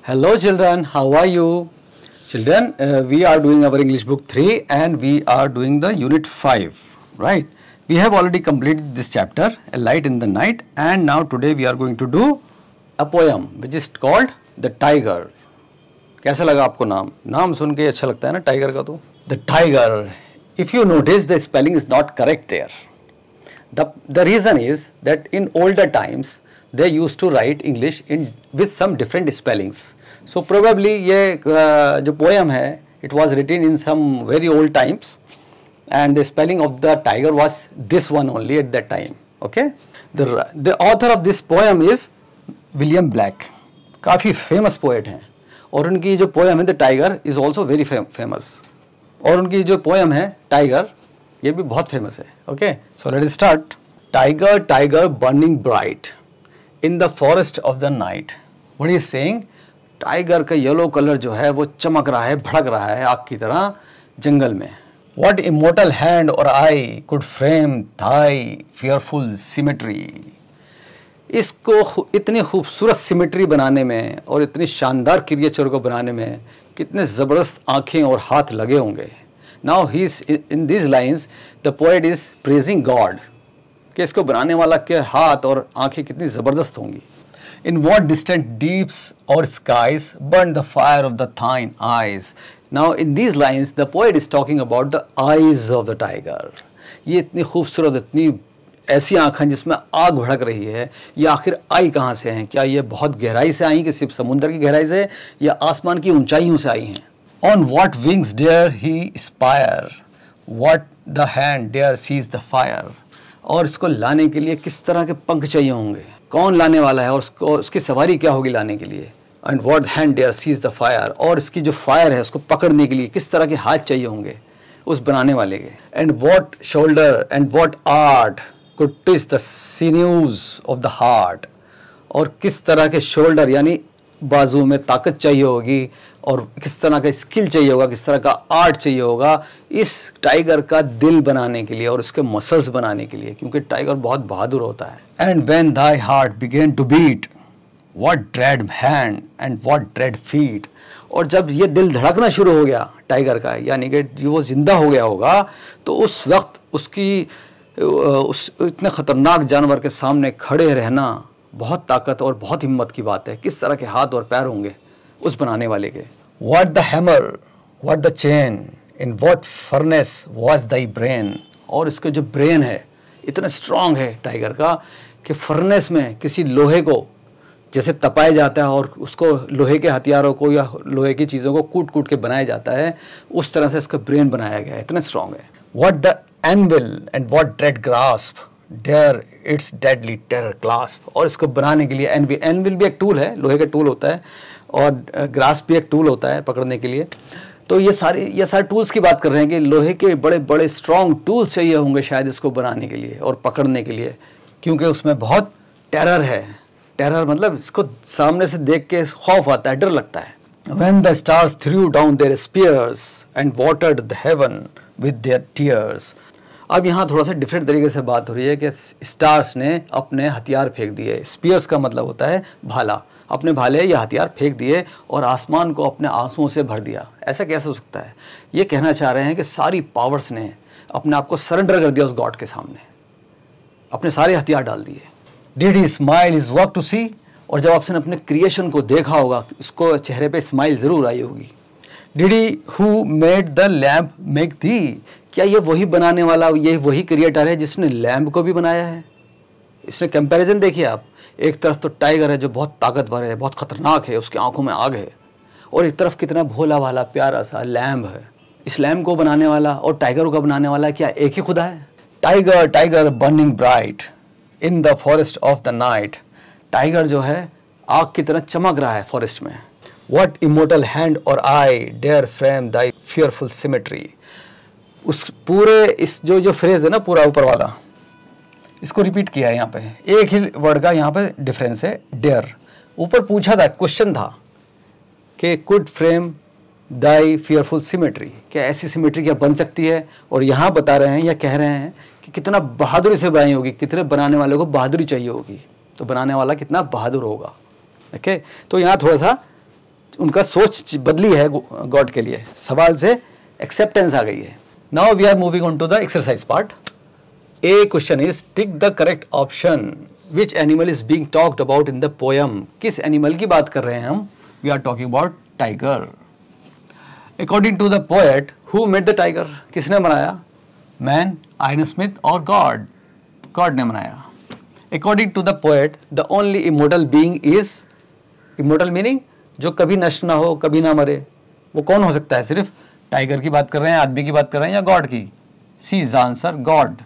Hello children, how are you? Children, we are doing our English book 3 and we are doing the unit 5, right? We have already completed this chapter, A Light in the Night, and now today we are going to do a poem which is called The Tiger. कैसा लगा आपको नाम? नाम सुन के अच्छा लगता है ना टाइगर का तो? The Tiger. If you notice, the spelling is not correct there. The reason is that in older times they used to write English with some different spellings. So probably ये जो poem है, it was written in some very old times, and the spelling of the tiger was this one only at that time. Okay, the author of this poem is William Black. काफी famous poet हैं, और उनकी जो poem है The Tiger is also very famous. और उनकी जो poem है Tiger, ये भी बहुत famous है. Okay, so let us start. Tiger, tiger, burning bright in the forest of the night. What is saying? Tiger का येलो कलर जो है वो चमक रहा है, भड़क रहा है आग की तरह जंगल में. What immortal hand or eye could frame thy fearful symmetry? इसको इतनी खूबसूरत सिमेट्री बनाने में और इतनी शानदार क्रिएचर को बनाने में कितने ज़बरदस्त आँखें और हाथ लगे होंगे. Now he is in these lines, the poet is praising God. कि इसको बनाने वाला के हाथ और आँखें कितनी ज़बरदस्त होंगी. In what distant deeps or skies burned the fire of the thine eyes. Now in these lines the poet is talking about the eyes of the tiger. ये इतनी खूबसूरत, इतनी ऐसी आँखें जिसमें आग भड़क रही है, ये आखिर आई कहाँ से हैं? क्या ये बहुत गहराई से आई कि सिर्फ समुद्र की गहराई से, या आसमान की ऊंचाइयों से आई हैं? On what wings dare he aspire? What the hand dare seize the fire? और इसको लाने के लिए किस तरह के पंख चाहिए होंगे? कौन लाने वाला है और उसकी सवारी क्या होगी लाने के लिए? And what hand dare seize the fire, और इसकी जो फायर है उसको पकड़ने के लिए किस तरह के हाथ चाहिए होंगे उस बनाने वाले के? And what shoulder and what art could touch the sinews of the heart, और किस तरह के शोल्डर यानी बाजू में ताकत चाहिए होगी, और किस तरह का स्किल चाहिए होगा, किस तरह का आर्ट चाहिए होगा इस टाइगर का दिल बनाने के लिए और उसके मसल्स बनाने के लिए, क्योंकि टाइगर बहुत बहादुर होता है. And when thy heart began to beat, what dread hand and what dread feet, और जब ये दिल धड़कना शुरू हो गया टाइगर का, यानी कि वो जिंदा हो गया होगा, तो उस वक्त उसकी उस इतने खतरनाक जानवर के सामने खड़े रहना बहुत ताकत और बहुत हिम्मत की बात है. किस तरह के हाथ और पैर होंगे उस बनाने वाले के. What the hammer, what the chain, in what furnace was thy brain, और इसका जो ब्रेन है इतना स्ट्रांग है टाइगर का कि फर्नेस में किसी लोहे को जैसे तपाया जाता है और उसको लोहे के हथियारों को या लोहे की चीज़ों को कूट कूट के बनाया जाता है, उस तरह से इसका ब्रेन बनाया गया है, इतना स्ट्रांग है. What the anvil and what dread grasp, dare its deadly terror clasp, और इसको बनाने के लिए एनविल भी एक टूल है, लोहे का टूल होता है, और ग्रास्प भी एक टूल होता है पकड़ने के लिए. तो ये सारे टूल्स की बात कर रहे हैं कि लोहे के बड़े बड़े स्ट्रॉन्ग टूल्स चाहिए होंगे शायद इसको बनाने के लिए और पकड़ने के लिए, क्योंकि उसमें बहुत टेरर है. टेरर मतलब इसको सामने से देख के खौफ आता है, डर लगता है. When the stars threw down their spears and watered the heaven with their tears. अब यहाँ थोड़ा सा डिफरेंट तरीके से बात हो रही है कि स्टार्स ने अपने हथियार फेंक दिए. स्पीयर्स का मतलब होता है भाला, अपने भाले या हथियार फेंक दिए और आसमान को अपने आंसुओं से भर दिया. ऐसा कैसे हो सकता है? ये कहना चाह रहे हैं कि सारी पावर्स ने अपने आप को सरेंडर कर दिया उस गॉड के सामने, अपने सारे हथियार डाल दिए. Did he smile his work to see, और जब आपने अपने क्रिएशन को देखा होगा उसको चेहरे पे स्माइल जरूर आई होगी. Did he who made the lamp make the, क्या ये वही बनाने वाला, ये वही क्रिएटर है जिसने लैम्प को भी बनाया है? इसमें कंपैरिजन देखिए आप, एक तरफ तो टाइगर है जो बहुत ताकतवर है, बहुत खतरनाक है, उसकी आंखों में आग है, और एक तरफ कितना भोला वाला प्यारा सा लैम्प है. इस लैम्प को बनाने वाला और टाइगर को बनाने वाला क्या एक ही खुदा है? Tiger tiger burning bright in the forest of the night, tiger जो है आग की तरह चमक रहा है फॉरेस्ट में. What immortal hand or eye dare frame thy fearful symmetry, उस पूरे इस जो फ्रेज है ना पूरा ऊपर वाला, इसको रिपीट किया है यहाँ पे, एक ही वर्ड का यहाँ पे डिफरेंस है. डेयर ऊपर पूछा था, क्वेश्चन था कि could frame Dai fearful symmetry, क्या ऐसी सिमेट्री क्या बन सकती है? और यहाँ बता रहे हैं या कह रहे हैं कि कितना बहादुरी से बनाई होगी, कितने बनाने वाले को बहादुरी चाहिए होगी, तो बनाने वाला कितना बहादुर होगा. ओके, तो यहाँ थोड़ा सा उनका सोच बदली है गॉड के लिए, सवाल से एक्सेप्टेंस आ गई है. Now we are moving on to the exercise part. A question is tick the correct option. Which animal is being talked about in the poem. किस एनिमल की बात कर रहे हैं हम? We are talking about tiger. According to the poet, who made the tiger. किसने बनाया? मैन, आयरन स्मिथ और गॉड. गॉड ने बनाया. According to the poet, the only immortal being is, immortal meaning जो कभी नष्ट ना हो, कभी ना मरे, वो कौन हो सकता है? सिर्फ टाइगर की बात कर रहे हैं, आदमी की बात कर रहे हैं या गॉड की? C is answer God.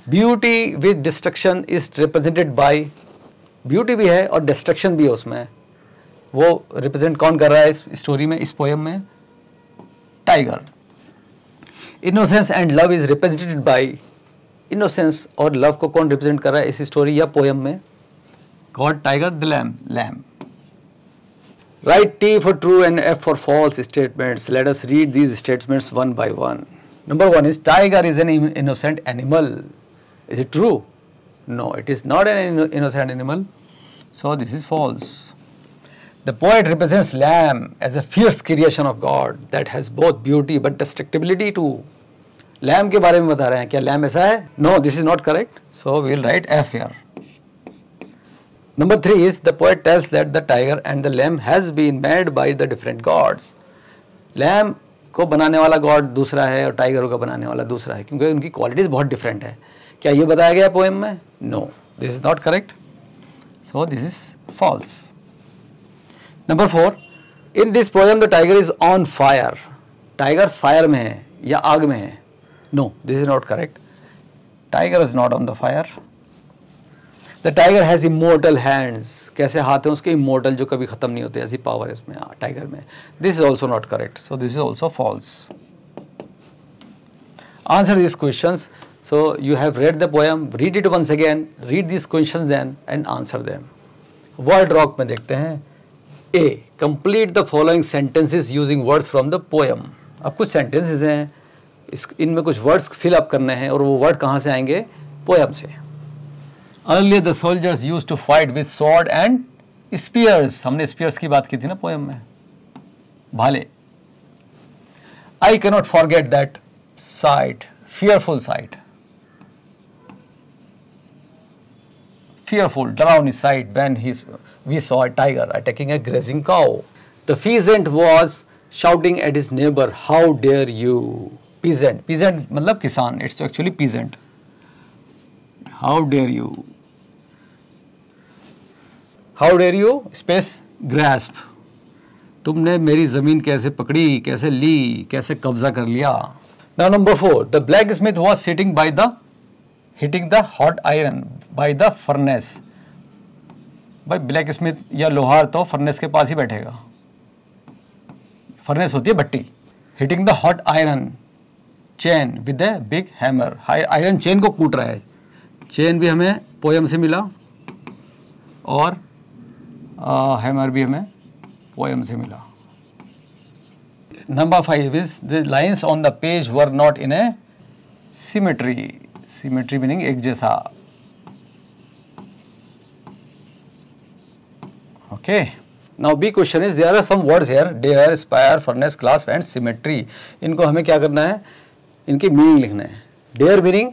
Beauty with destruction is represented by, beauty भी है और डिस्ट्रक्शन भी है उसमें. वो रिप्रेजेंट कौन कर रहा है इस स्टोरी में, इस पोएम में? Tiger. Innocence and love is represented bye, innocence और लव को कौन रिप्रेजेंट कर रहा है इस स्टोरी या पोएम में? God, tiger, the lamb, lamb. Write T for true and F for false statements. Let us read these statements one by one. Number one is tiger is an innocent animal. Is it true? No, it is not an innocent animal. So this is false. The poet represents lamb as a fierce creation of God that has both beauty but destructibility too. Lamb के बारे में बता रहे हैं. क्या lamb ऐसा है? No, this is not correct. So we will write F here. Number 3 is the poet tells that the tiger and the lamb has been made by the different gods. Lamb को बनाने वाला God दूसरा है और tiger को बनाने वाला दूसरा है, क्योंकि उनकी क्वालिटीज बहुत डिफरेंट है. क्या ये बताया गया पोएम में? No, this is not correct. So this is false. Number 4, in this poem the tiger is on fire. Tiger fire में है या आग में है? No, this is not correct. Tiger is not on the fire. The tiger has immortal hands. कैसे हाथ हैं उसके? इमोर्टल, जो कभी खत्म नहीं होते, ऐसी पावर है इसमें टाइगर में. This is also not correct. So this is also false. Answer this questions. So you have read the poem, read it once again, read this questions then and answer them. Word rock में देखते हैं. A, complete the following sentences using words from the poem. अब कुछ sentences हैं, इनमें कुछ words fill up करने हैं और वो वर्ड कहाँ से आएंगे? पोएम से. Earlier the soldiers used to fight with sword and spears. हमने spears की बात की थी ना पोएम में, भाले. I cannot forget that sight, fearful sight. Fearful, डरावनी sight when we saw a tiger attacking a grazing cow. The peasant was shouting at his neighbor, "How dare you!" Peasant, peasant मतलब किसान. It's actually peasant. How dare you? How dare you? Space, grasp. तुमने मेरी जमीन कैसे पकड़ी, कैसे ली, कैसे कब्जा कर लिया. Now number 4, the blacksmith was sitting by the, hitting the hot iron by the furnace. भाई blacksmith या लोहार तो फर्नेस के पास ही बैठेगा. फर्नेस होती है भट्टी. Hitting the hot iron chain with a big hammer. Iron chain को कूट रहा है. चेन भी हमें पोएम से मिला और हैमर भी हमें पोएम से मिला. Number 5 is the lines on the page were not in a symmetry. Symmetry meaning एक जैसा. Okay. Now B question is there are some words here, dare, spire, furnace, clasp and symmetry. इनको हमें क्या करना है? इनकी मीनिंग लिखना है. Dare meaning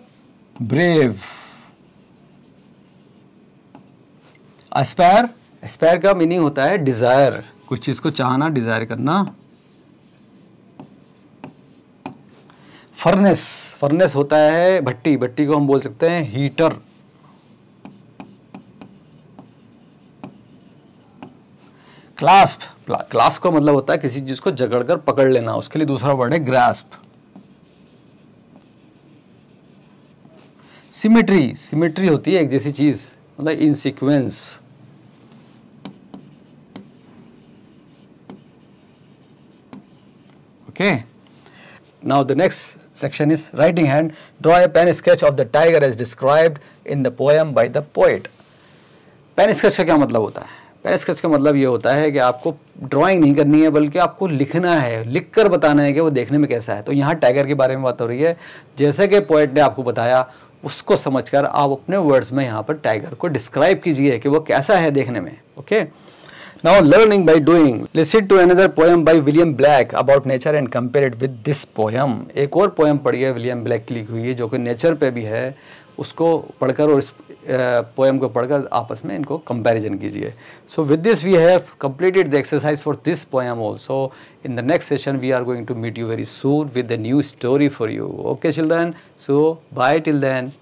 brave. Aspire, aspire का मीनिंग होता है डिजायर, कुछ चीज को चाहना, डिजायर करना. फर्नेस, फर्नेस होता है भट्टी, भट्टी को हम बोल सकते हैं हीटर. क्लास्प, क्लास्प का मतलब होता है किसी चीज को जकड़कर पकड़ लेना, उसके लिए दूसरा वर्ड है ग्रास्प. सिमेट्री, सिमेट्री होती है एक जैसी चीज, मतलब इन sequence. Okay. Now the next section is writing hand. Draw a pen sketch of the tiger as described in the poem by the poet. Pen sketch का क्या मतलब होता है? पेन स्केच का मतलब ये होता है कि आपको ड्राइंग नहीं करनी है, बल्कि आपको लिखना है, लिखकर बताना है कि वो देखने में कैसा है. तो यहाँ टाइगर के बारे में बात हो रही है. जैसे कि पोएट ने आपको बताया, उसको समझकर आप अपने वर्ड्स में यहाँ पर टाइगर को डिस्क्राइब कीजिए कि वो कैसा है देखने में. Okay. Now learning by doing. Listen to another poem by William Black about nature and compare it with this poem. एक और poem पढ़िए विलियम ब्लैक की लिखी हुई है जो कि नेचर पे भी है, उसको पढ़कर और इस पोएम को पढ़कर आपस में इनको कंपैरिजन कीजिए. So with this we have completed the exercise for this poem also. In the next session we are going to meet you very soon with a new story for you. Okay children, so bye till then.